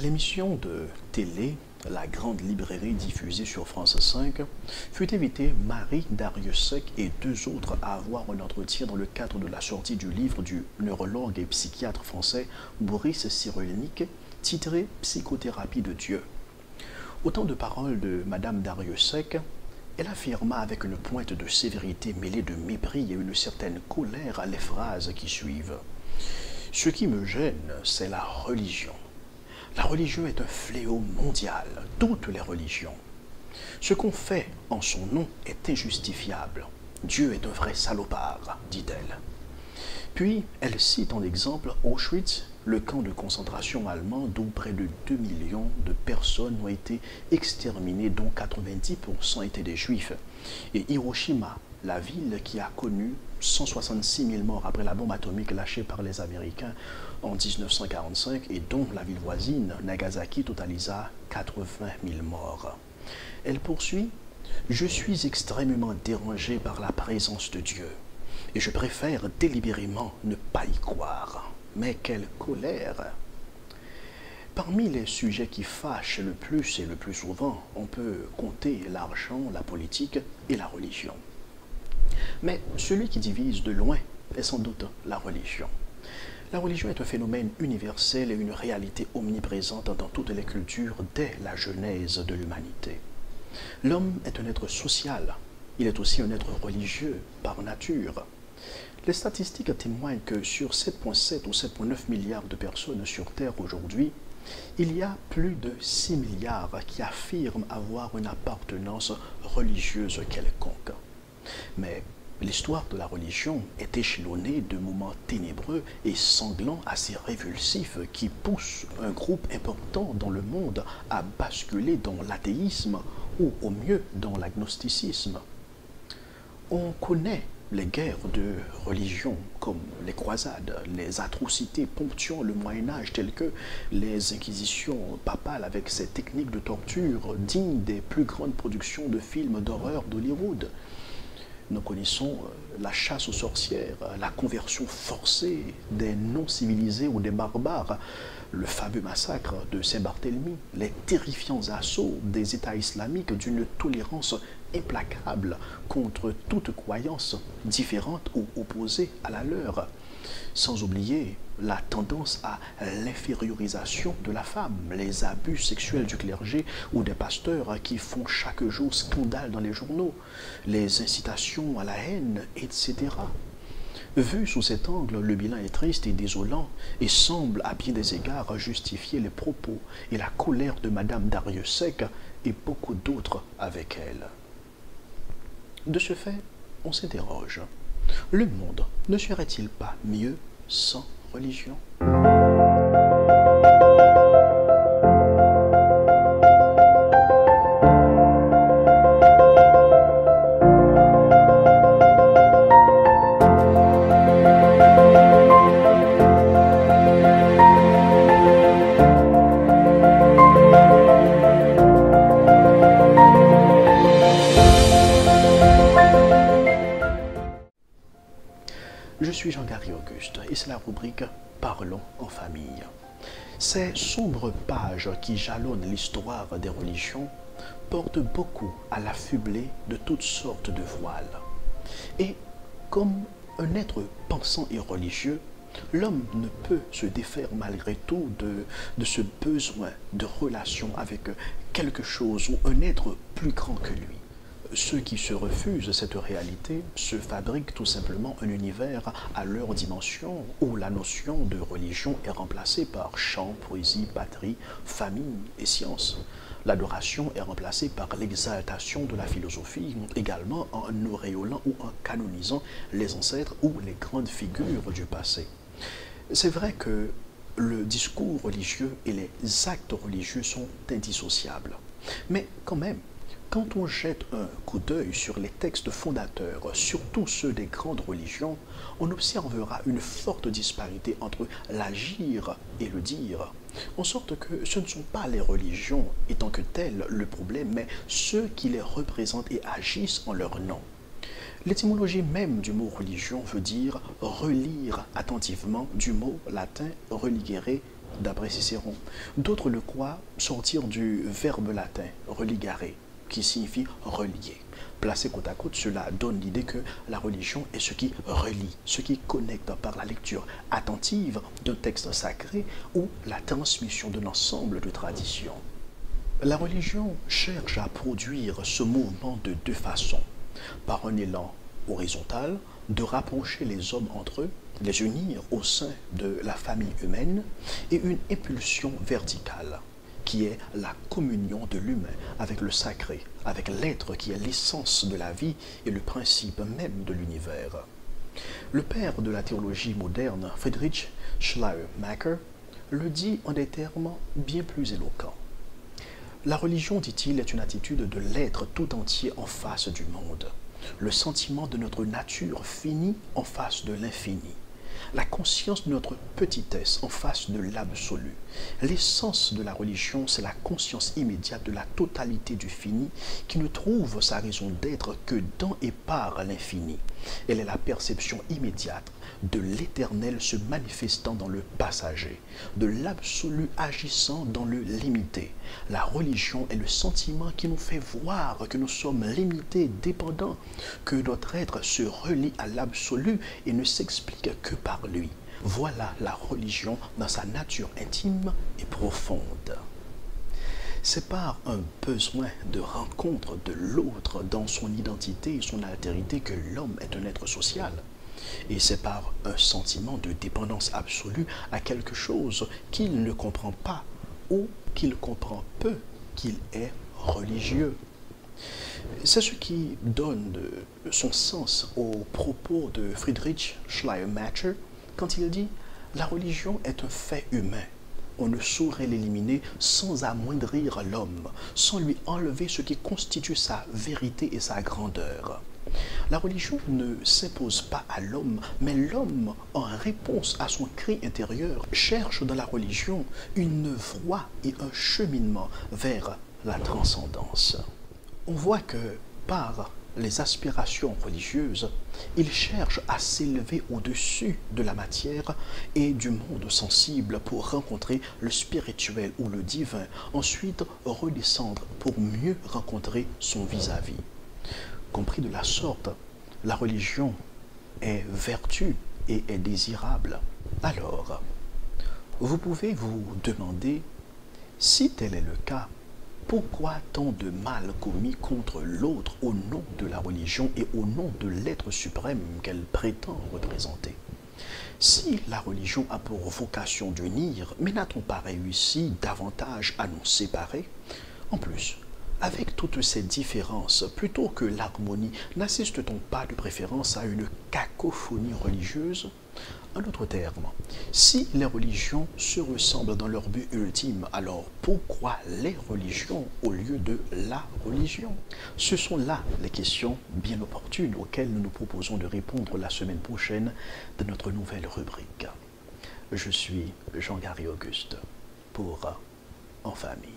L'émission de télé La Grande Librairie diffusée sur France 5 fut invitée Marie Dariussec et deux autres à avoir un entretien dans le cadre de la sortie du livre du neurologue et psychiatre français Boris Cyrulnik titré Psychothérapie de Dieu. Autant de paroles de Madame Dariussec, elle affirma avec une pointe de sévérité mêlée de mépris et une certaine colère les phrases qui suivent. Ce qui me gêne, c'est la religion. La religion est un fléau mondial, toutes les religions. Ce qu'on fait en son nom est injustifiable. Dieu est un vrai salopard, dit-elle. Puis, elle cite en exemple Auschwitz, le camp de concentration allemand d'où près de 2 millions de personnes ont été exterminées, dont 90% étaient des juifs, et Hiroshima, la ville qui a connu 166 000 morts après la bombe atomique lâchée par les Américains en 1945 et dont la ville voisine, Nagasaki, totalisa 80 000 morts. Elle poursuit « Je suis extrêmement dérangé par la présence de Dieu et je préfère délibérément ne pas y croire. Mais quelle colère !» Parmi les sujets qui fâchent le plus et le plus souvent, on peut compter l'argent, la politique et la religion. Mais celui qui divise de loin est sans doute la religion. La religion est un phénomène universel et une réalité omniprésente dans toutes les cultures dès la genèse de l'humanité. L'homme est un être social, il est aussi un être religieux par nature. Les statistiques témoignent que sur 7,7 ou 7,9 milliards de personnes sur Terre aujourd'hui, il y a plus de 6 milliards qui affirment avoir une appartenance religieuse quelconque. Mais l'histoire de la religion est échelonnée de moments ténébreux et sanglants assez révulsifs qui poussent un groupe important dans le monde à basculer dans l'athéisme ou au mieux dans l'agnosticisme. On connaît les guerres de religion comme les croisades, les atrocités ponctuant le Moyen-Âge telles que les inquisitions papales avec ces techniques de torture dignes des plus grandes productions de films d'horreur d'Hollywood. Nous connaissons la chasse aux sorcières, la conversion forcée des non-civilisés ou des barbares, le fameux massacre de Saint-Barthélemy, les terrifiants assauts des États islamiques d'une tolérance implacable contre toute croyance différente ou opposée à la leur, sans oublier la tendance à l'infériorisation de la femme, les abus sexuels du clergé ou des pasteurs qui font chaque jour scandale dans les journaux, les incitations à la haine, etc. Vu sous cet angle, le bilan est triste et désolant et semble à bien des égards justifier les propos et la colère de Madame Dariussec et beaucoup d'autres avec elle. De ce fait, on s'interroge. Le monde ne serait-il pas mieux sans religion? Je suis Jean-Gary Auguste et c'est la rubrique Parlons en famille. Ces sombres pages qui jalonnent l'histoire des religions portent beaucoup à l'affubler de toutes sortes de voiles. Et comme un être pensant et religieux, l'homme ne peut se défaire malgré tout de ce besoin de relation avec quelque chose ou un être plus grand que lui. Ceux qui se refusent cette réalité se fabriquent tout simplement un univers à leur dimension où la notion de religion est remplacée par chant, poésie, patrie, famille et science. L'adoration est remplacée par l'exaltation de la philosophie, également en auréolant ou en canonisant les ancêtres ou les grandes figures du passé. C'est vrai que le discours religieux et les actes religieux sont indissociables, mais quand même, quand on jette un coup d'œil sur les textes fondateurs, surtout ceux des grandes religions, on observera une forte disparité entre l'agir et le dire, en sorte que ce ne sont pas les religions en tant que telles le problème, mais ceux qui les représentent et agissent en leur nom. L'étymologie même du mot religion veut dire relire attentivement du mot latin religere, d'après Cicéron. D'autres le croient sortir du verbe latin religare, qui signifie relier. Placé côte à côte, cela donne l'idée que la religion est ce qui relie, ce qui connecte par la lecture attentive d'un texte sacré ou la transmission d'un ensemble de traditions. La religion cherche à produire ce mouvement de deux façons, par un élan horizontal de rapprocher les hommes entre eux, les unir au sein de la famille humaine, et une impulsion verticale qui est la communion de l'humain avec le sacré, avec l'être qui est l'essence de la vie et le principe même de l'univers. Le père de la théologie moderne, Friedrich Schleiermacher, le dit en des termes bien plus éloquents. La religion, dit-il, est une attitude de l'être tout entier en face du monde, le sentiment de notre nature finie en face de l'infini, la conscience de notre petitesse en face de l'absolu. L'essence de la religion, c'est la conscience immédiate de la totalité du fini qui ne trouve sa raison d'être que dans et par l'infini. Elle est la perception immédiate de l'éternel se manifestant dans le passager, de l'absolu agissant dans le limité. La religion est le sentiment qui nous fait voir que nous sommes limités, dépendants, que notre être se relie à l'absolu et ne s'explique que par lui. Voilà la religion dans sa nature intime et profonde. C'est par un besoin de rencontre de l'autre dans son identité et son altérité que l'homme est un être social. Et c'est par un sentiment de dépendance absolue à quelque chose qu'il ne comprend pas ou qu'il comprend peu qu'il est religieux. C'est ce qui donne son sens aux propos de Friedrich Schleiermacher quand il dit « La religion est un fait humain. On ne saurait l'éliminer sans amoindrir l'homme, sans lui enlever ce qui constitue sa vérité et sa grandeur. » La religion ne s'impose pas à l'homme, mais l'homme, en réponse à son cri intérieur, cherche dans la religion une voie et un cheminement vers la transcendance. On voit que par les aspirations religieuses, il cherche à s'élever au-dessus de la matière et du monde sensible pour rencontrer le spirituel ou le divin, ensuite redescendre pour mieux rencontrer son vis-à-vis. Compris de la sorte, la religion est vertu et est désirable. Alors, vous pouvez vous demander, si tel est le cas, pourquoi tant de mal commis contre l'autre au nom de la religion et au nom de l'être suprême qu'elle prétend représenter? Si la religion a pour vocation d'unir, mais n'a-t-on pas réussi davantage à nous séparer? En plus, avec toutes ces différences, plutôt que l'harmonie, n'assiste-t-on pas de préférence à une cacophonie religieuse? En d'autres termes, si les religions se ressemblent dans leur but ultime, alors pourquoi les religions au lieu de la religion? Ce sont là les questions bien opportunes auxquelles nous nous proposons de répondre la semaine prochaine dans notre nouvelle rubrique. Je suis Jean-Gary Auguste pour En Famille.